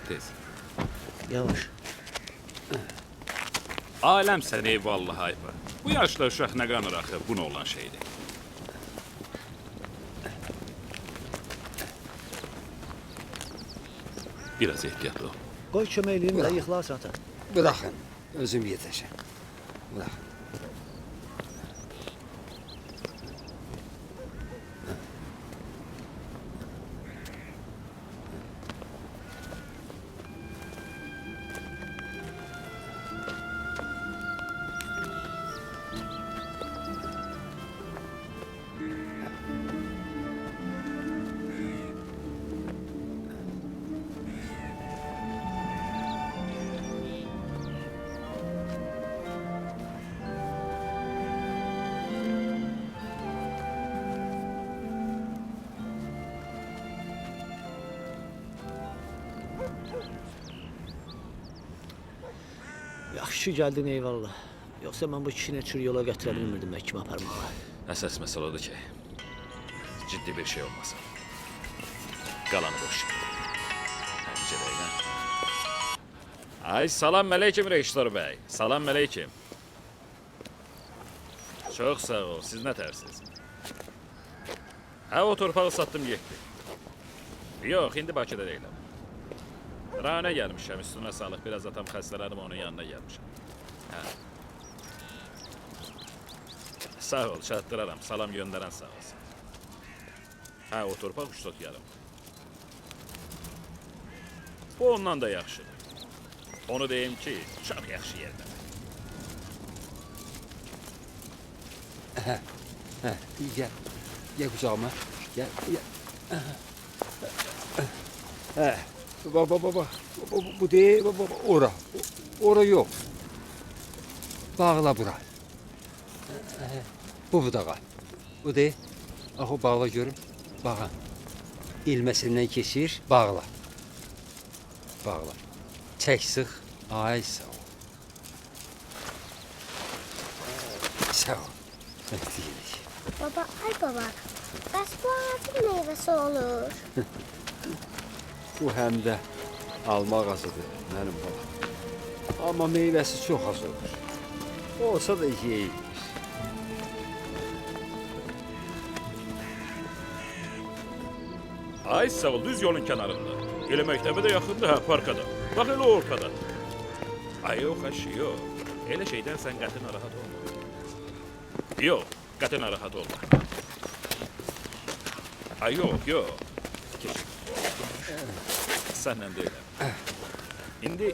tez. Yavaş. Aləmsən ey vallahi ayıbı. Bu yaşda uşaq nə qanır axı, bu nə olan şeydir? Biraz ehtiyatlı ol. Qoy köməkliyim də yıxılarsan ata. Bırakın, özüm yetişim. Bırakın. Yaxşı ki gəldin eyvallah. Yoxsa mən bu kişini çür yola gətirə bilmirdim həkimə aparmağa. Əsas məsələ odur ki, ciddi bir şey olmasın. Qalanı boş. Necə deyilən? Ay, salam məleykim Reştor bəy. Salam məleykim. Çox sağ ol, siz nə tərsiz? Hə, o torpağı satdım getdi. Yox, indi Bakıda deyiləm. Rana gəlmişəm, üstünə sağlıq. Biraz atam xəstələnib, onun yanına gəlmişəm. Hə. Sağ ol, çatdıraram. Salam göndərən sağ olsun. Hə, o torpaq uçsot yarım. Bu ondan da yaxşıdır. Onu deyim ki, çox yaxşı yerdə. Gel. Gel kucağıma. Gel. Baba. Bu değil. Baba. Ora. Ora yok. Bağla bura. Bu budağa. Bu değil. Ah o bağla görüm. Bağla. İlmesinden kesir. Bağla. Bağla. Çek sık. Ay sağ ol. Sağ ol. Diyelim. Baba, ay baba. Bəs bu ağacın meyvəsi olur. Bu həm də alma ağacıdır mənim balam. Amma meyvəsi çox az olur. Olsa da yeyilir. Ay sağ ol, düz yolun kənarında. Elə məktəbə də yaxındır, hə, parkada. Bax, elə ortada. Ay, yox, aşı, yox. Elə şeydən sən qəti narahat olma. Yox, qəti narahat olma. Ay, yox. Keç. Səndən deyiləm. İndi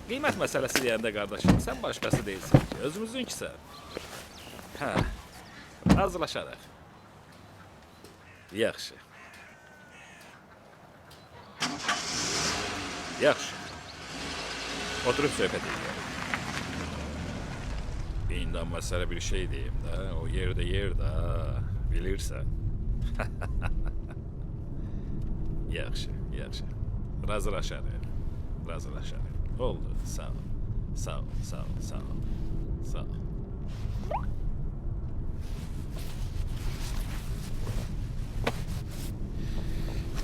qiymət məsələsi deyəndə qardaşım, sən başqası deyilsən ki, özümüzün ki sən. Hə, razılaşarıq. Yaxşı. Yaxşı. Oturub söhbət edelim. İndi məsələ bir şey deyim də, o yerdə bilirsən. Yaxşı. Razılaşarıq. Oldu, sağ ol.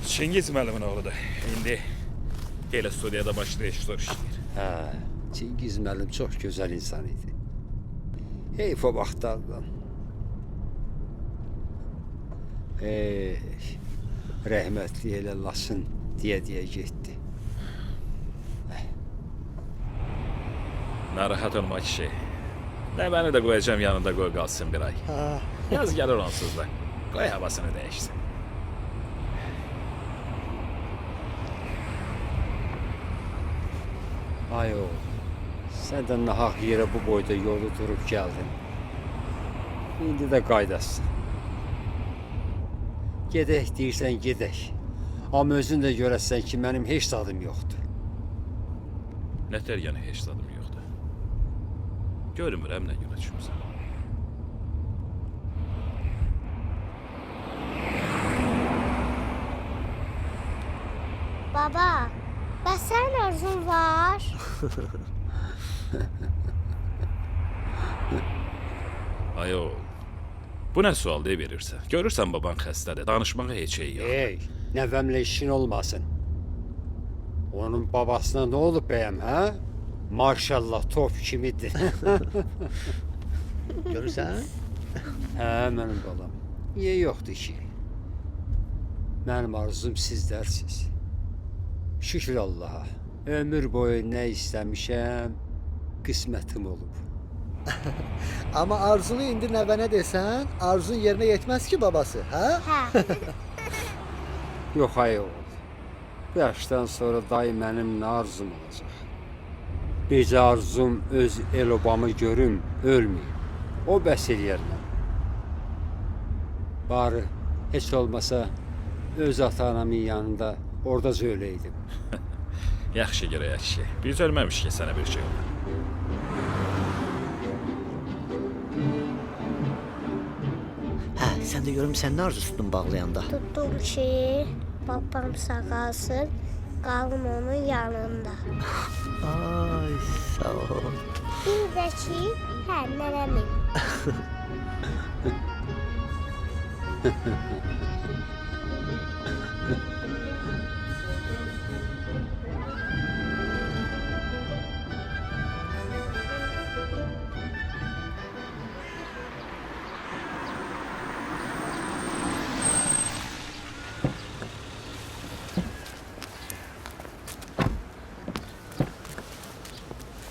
Çingiz müəllimin oğludur. İndi elə studiyada baş rejissor işləyir. Hə, Çingiz müəllim çox gözəl insan idi. Heyf o vaxtlardan. Rəhmətli elə lasın deyə getdi. Narahat olma kişi. Nə bəni də qoyacağım yanında, qoy qalsın bir ay. Yaz gəlir onsuz da. Qoy havasını dəyişsin. Ay oğul, sən də nahaq yerə bu boyda yolu durub gəldin. İndi də qaydasın. Gedək deyirsən, gedək. Amma özün də görəsən ki, mənim heç dadım yoxdur. Nətər yəni heç dadım yoxdur. Görmürəm nə günə düşmüsən. Baba, bəs sənin arzun var? Ay oğul, bu nə sual deyə verirsən? Görürsən baban xəstədir, danışmağa heç şey yox. Ey, nəvəmlə işin olmasın. Onun babasına ne olub bəyəm, hə? Maşallah top kimidir. Görürsən? Hə, mənim balam. Niyə yoxdur ki? Mənim arzum sizlərsiniz. Şükür Allaha. Ömür boyu nə istəmişəm, qismətim olub. Amma arzunu indi nəvənə desən, arzun yerinə yetməz ki babası, hə? Hə. Yox ay oğul. Bu yaşdan sonra dayı mənim nə arzum olacaq? Bircə arzum öz el-obamı görüm, ölməyim. O bəs eləyər mən. Bari heç olmasa öz ata-anamın yanında orada öləydim. Yaxşı görək kişi. Biz ölməmiş ki sənə bir şey olur. Hə, sən də görüm sən nə arzu tutdun bağlayanda. Tuttum ki, babam sağalsın, qalım onun yanında. Ay, sağ ol. Bir də ki, hə, nənəmin.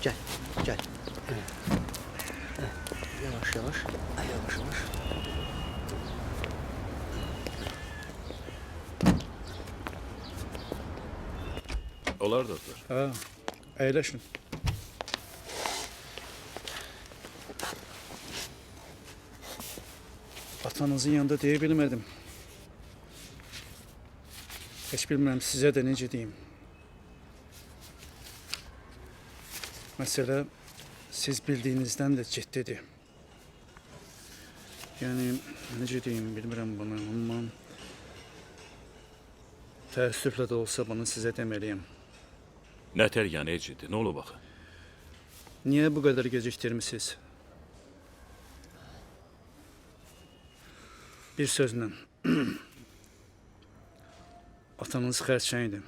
Gel, gel. Yavaş yavaş, yavaş yavaş. Olar doktor. Ha, əyləşin. Atanızın yanında deyə bilmədim. Heç bilmirəm sizə də necə deyim. Məsələ siz bildiyinizdən də ciddidir. Yəni necə deyim bilmirəm bunu, amma təəssüflə də olsa bunu sizə deməliyəm. Nətər yəni ciddi? Nə olub axı? Niyə bu qədər gecikdirmisiniz? Bir sözlə, atanız xərçəngdir.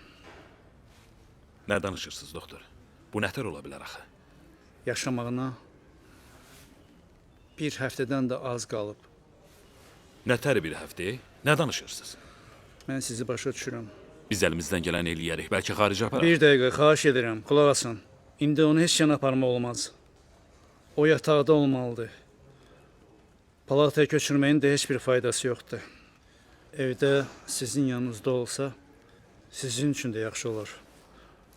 Nə danışırsınız doktor? Bu nətər ola bilər axı? Yaşamağına bir həftədən də az qalıb. Nətər bir həftə? Nə danışırsınız? Mən sizi başa düşürəm. Biz əlimizdən gələn eləyərik. Bəlkə xaricə aparaq. Bir dəqiqə, xahiş edirəm, qulaq asın. İndi onu heç yana aparmaq olmaz. O yataqda olmalıdır. Palataya köçürməyin də heç bir faydası yoxdur. Evdə sizin yanınızda olsa, sizin üçün də yaxşı olur.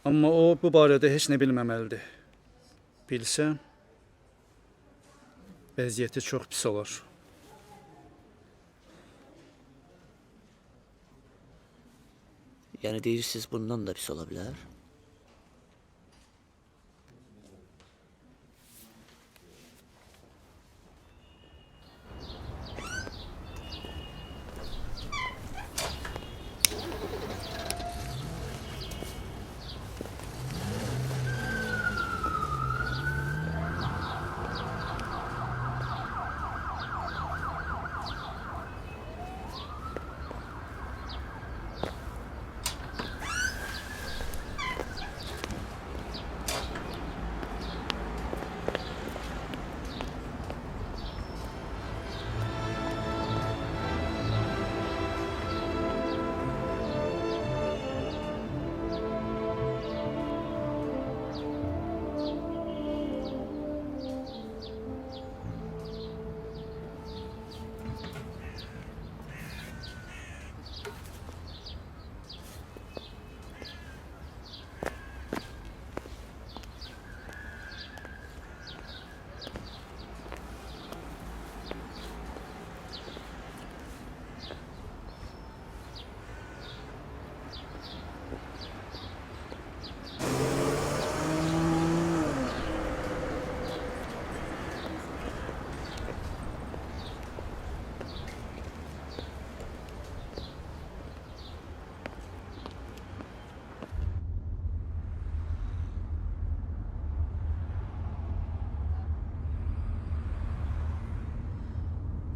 Amma o bu barədə heç nə bilməməlidir. Bilsə, vəziyyəti çox pis olur. Yəni deyirsiniz bundan da pis ola bilər?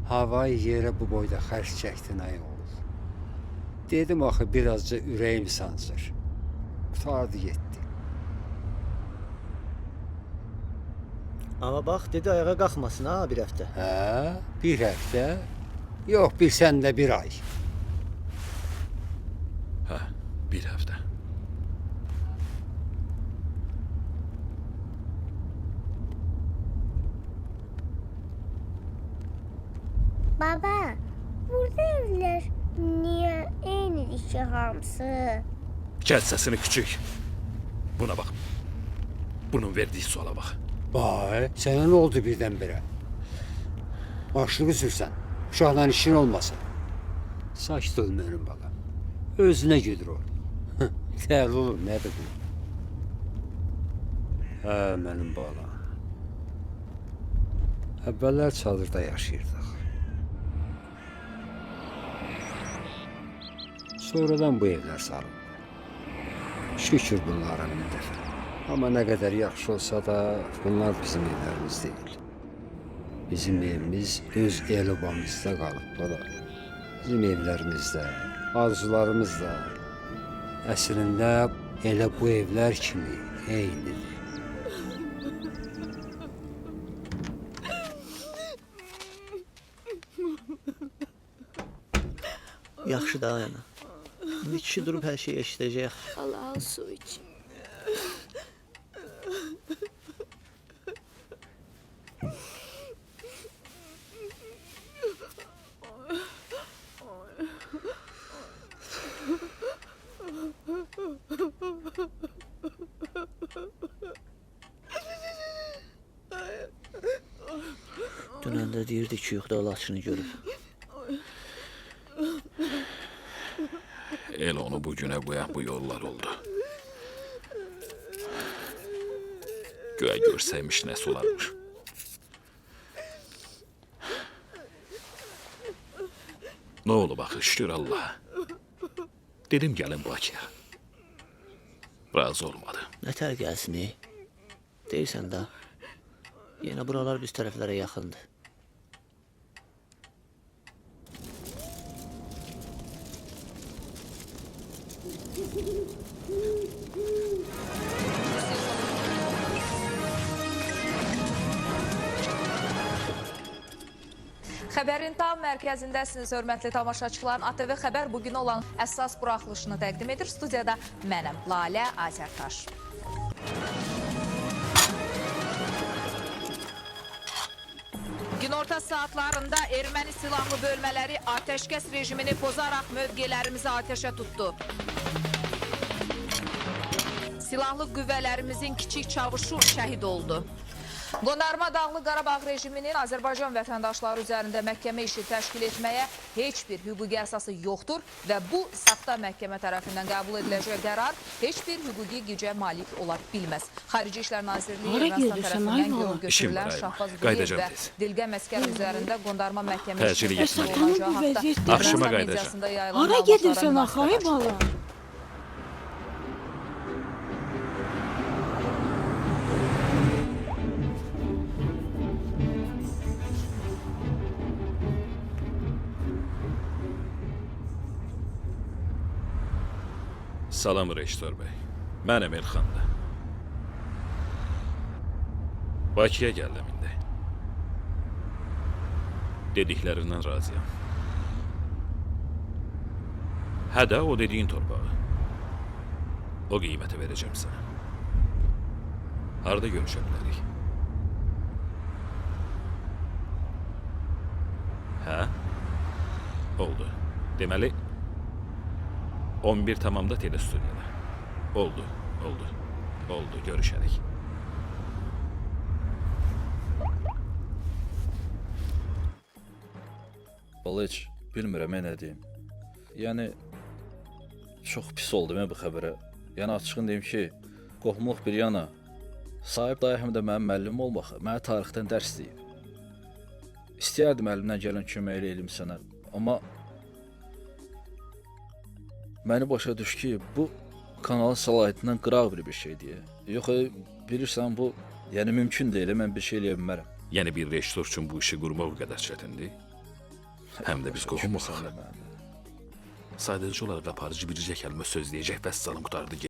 Havayı yerə bu boyda xərc çəkdin ay oğul. Dedim axı birazca ürəyim sancır. qurtardı getdi. Amma bax, dedi ayağa qalxmasın ha bir həftə. Hə, bir həftə. Yox, bilsən də bir ay. Hə, bir həftə. Baba, burada evler niye eyni işi hamısı? Gəl səsini küçük. Buna bax. Bunun verdiyi suala bax. Vay, sənə nə oldu birdən-birə? Başlığı sürsən, uşaqla işin olmasın. Sakit ol mənim balam. Özünə gedir o. Dəli olur, nədir bu? Hə, mənim balam. Əvvəllər çadırda yaşayırdıq. Sonradan bu evlər salındı. Şükür bunlara min dəfə. Amma nə qədər yaxşı olsa da bunlar bizim evlərimiz deyil. Bizim evimiz öz el obamızda qalıb bala. Bizim evlərimizdə, arzularımızda əslində elə bu evlər kimi eynidir. Yaxşı da yana. İndi kişi durub hər şeyi eşidəcək. Allah su için. Dünən də deyirdi ki, yuxuda laçını görüb. El onu bugüne qoyan bu yollar oldu. Göğe görsəymiş nə sularmış. Ne oldu baxı, şükür Allah'a. Dedim gəlin Bakıya. Razı olmadı. Nətər gəlsin, deyirsən də. Yenə buralar biz tərəflərə yaxındır. Xəbərin tam mərkəzindəsiniz, hörmətli tamaşaçılar. ATV Xəbər bugün olan əsas buraxılışını təqdim edir. Studiyada mənəm, Lalə Azərtaş. Günorta saatlarında erməni silahlı bölmələri atəşkəs rejimini pozaraq mövqelərimizi atəşə tutdu. Silahlı qüvvələrimizin kiçik çavuşu şəhid oldu. Qondarma Dağlı Qarabağ rejiminin Azərbaycan vətəndaşları üzərində məhkəmə işi təşkil etməyə heç bir hüquqi əsası yoxdur və bu saxta məhkəmə tərəfindən qəbul ediləcək qərar heç bir hüquqi gücə malik ola bilməz. Xarici İşlər Nazirliyi Ermənistan tərəfindən görüb götürülən Şahbaz Quliyev və Dilgə Məskər üzərində qondarma məhkəmə işi təşkil olacağı haqda Axşama Ermənistan qaydacaq. mediasında yayılan Hara gedirsən axay bala? Salam Rejisor bəy. Mənim Elxan'da. Bakıya gəldim indi. Dediklərindən razıyam. Hə də o dediyin torpağı. O qiyməti verəcəm sənə. Harda görüşə bilərik? Hə? Oldu. Deməli 11 tamamda telestudiyada. Oldu. Görüşərik. Vallahi heç bilmirəm nə deyim. Yəni çox pis oldu mən bu xəbərə. Yəni açığın deyim ki, qohumluq bir yana, sahib dayı həm də mənim müəllimim olmaq, mənə tarixdən dərs deyib. İstəyərdim əlimdən gələn kömək eləyim sənə, amma məni başa düş ki, bu kanalın səlahiyyətindən qıraq bir şeydir. Yox, bilirsən bu, yəni mümkün deyil, mən bir şey eləyə bilmərəm. Yəni bir rejissor üçün bu işi qurmaq o qədər çətindir. Həm də biz qohumuq. Sadəcə olaraq aparıcı bircə kəlmə söz deyəcək, vəssalam qutardı.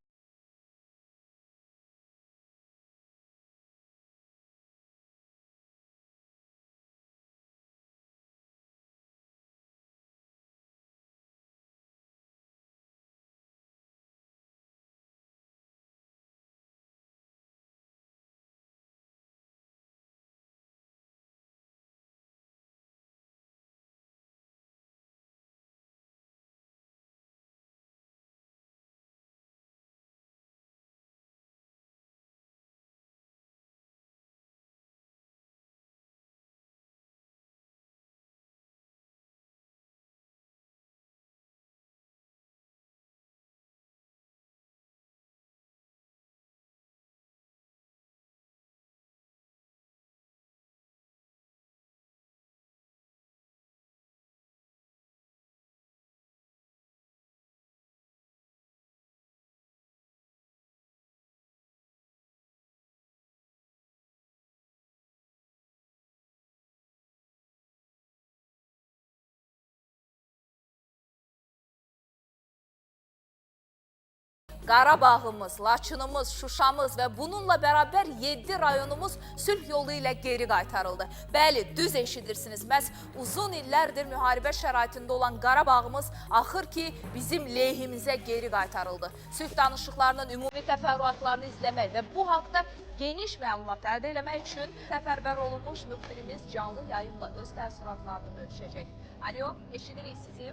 Qarabağımız, Laçınımız, Şuşamız və bununla bərabər 7 rayonumuz sülh yolu ilə geri qaytarıldı. Bəli, düz eşidirsiniz. Məhz uzun illərdir müharibə şəraitində olan Qarabağımız axır ki bizim lehimizə geri qaytarıldı. Sülh danışıqlarının ümumi təfərrüatlarını izləmək və bu haqda geniş məlumat əldə etmək üçün səfərbər olunmuş müxbirimiz canlı yayımla öz təəssüratlarını bölüşəcək. Alo, eşidirik sizi.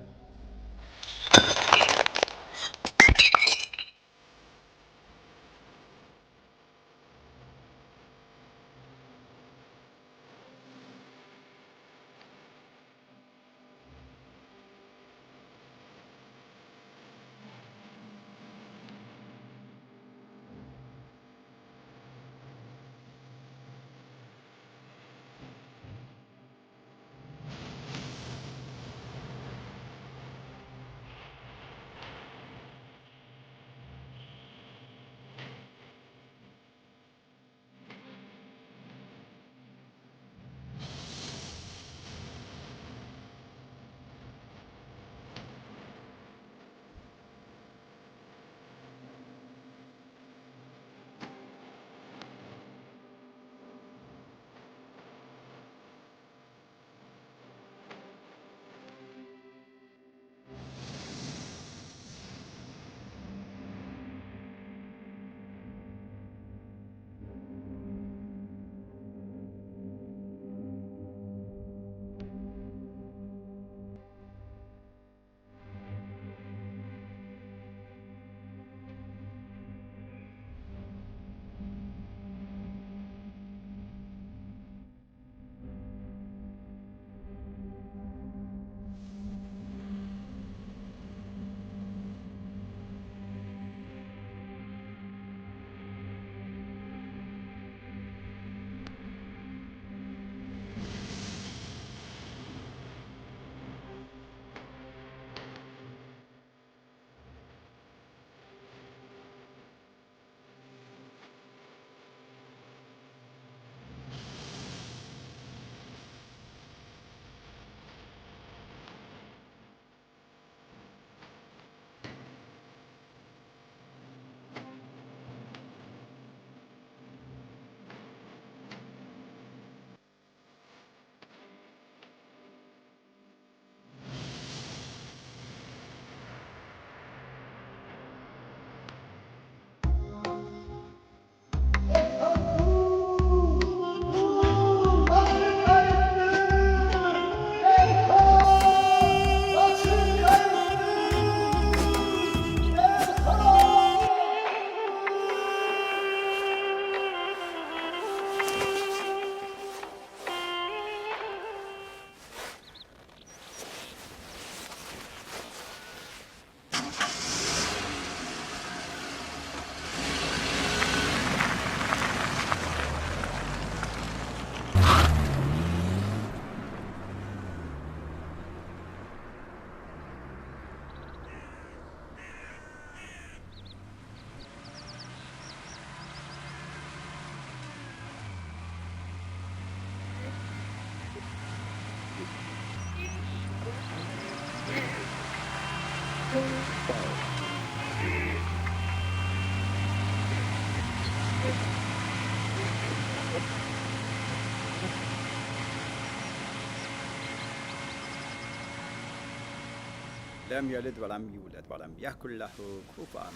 لم يلد ولم يولد ولم يكن له كفوا أحد.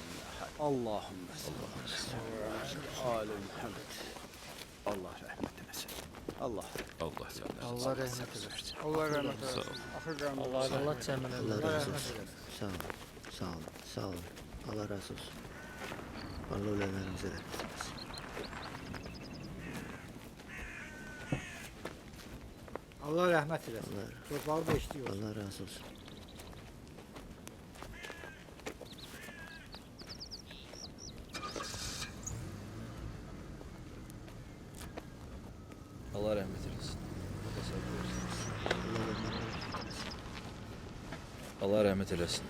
Allahümme salli Muhammed. Allah rahmet eylesin. Allah. Allah senden. Allah rahmet eylesin. Allah rahmet eylesin. Allah cəmin Allah razı olsun. Sağ olun, sağ olun, sağ olun. Allah razı olsun. Allah ölenlerimize de etsin. Allah rəhmət eləsin. Torpağı da işliyor. Allah razı olsun. Allah rahmet eylesin. Allah rahmet eylesin.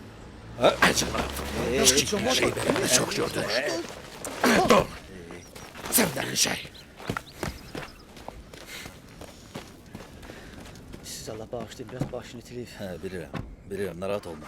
Çok gördün. Senden şey. Siz Allah bağışlayın, biraz başını itireyim. He bilirim. Bilirim. Narahat olma.